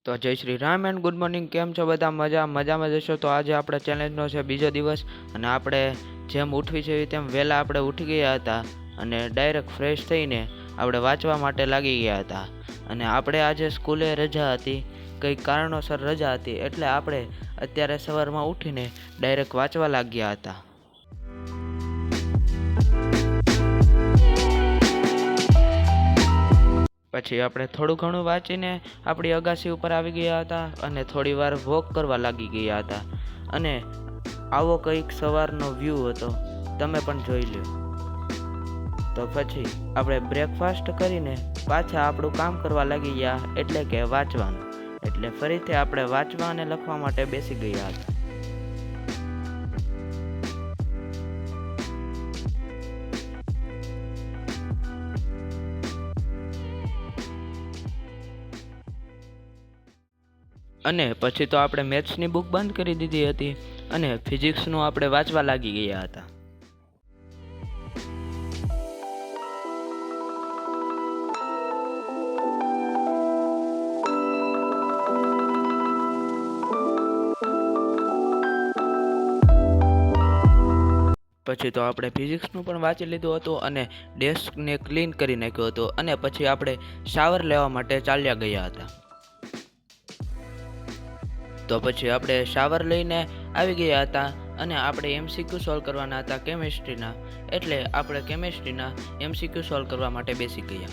તો જય Shri Ram and good morning. કેમ છો બધા? મજામાં જશો. તો આજે આપણે ચેલેન્જનો છે બીજો દિવસ અને આપણે જેમ ઉઠવી છે તેમ વહેલા આપણે ઉઠી ગયા હતા અને ડાયરેક્ટ ફ્રેશ થઈને આપણે વાંચવા માટે લાગી ગયા હતા. અને આપણે આજે સ્કૂલે રજા હતી, કંઈક કારણોસર રજા હતી, એટલે આપણે અત્યારે સવારમાં ઉઠીને ડાયરેક્ટ વાંચવા લાગ્યા હતા. પછી આપણે થોડું ઘણું વાંચીને આપણી અગાસી ઉપર આવી ગયા હતા અને થોડી વાર વોક કરવા લાગી ગયા હતા. અને આવો કંઈક સવારનો વ્યૂ હતો, તમે પણ જોઈ લો. તો પછી આપણે બ્રેકફાસ્ટ કરીને પાછા આપણું કામ કરવા લાગી ગયા, એટલે કે વાંચવાનું. એટલે ફરીથી આપણે વાંચવા અને લખવા માટે બેસી ગયા હતા. અને પછી તો આપણે મેથ્સની બુક બંધ કરી દીધી હતી અને ફિઝિક્સનું આપણે વાંચવા લાગી ગયા હતા. પછી તો આપણે ફિઝિક્સનું પણ વાંચી લીધું હતું અને ડેસ્કને ક્લીન કરી નાખ્યું હતું અને પછી આપણે શાવર લેવા માટે ચાલ્યા ગયા હતા. તો પછી આપણે શાવર લઈને આવી ગયા હતા અને આપણે એમસીક્યુ સોલ્વ કરવાના હતા કેમિસ્ટ્રીના, એટલે આપણે કેમિસ્ટ્રીના એમસીક્યુ સોલ્વ કરવા માટે બેસી ગયા.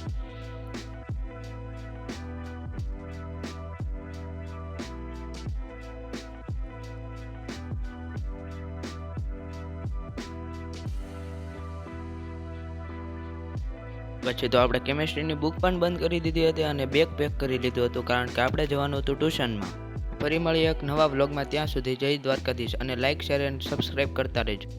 પછી તો આપણે કેમિસ્ટ્રીની બુક પણ બંધ કરી દીધી હતી અને બેગ પેક કરી લીધું હતું, કારણ કે આપણે જવાનું હતું ટ્યુશનમાં. ફરી મળીએ એક નવા વ્લોગમાં. ત્યાં સુધી જય દ્વારકાધીશ અને લાઇક, શેર એન્ડ સબસ્ક્રાઈબ કરતા રહેજો.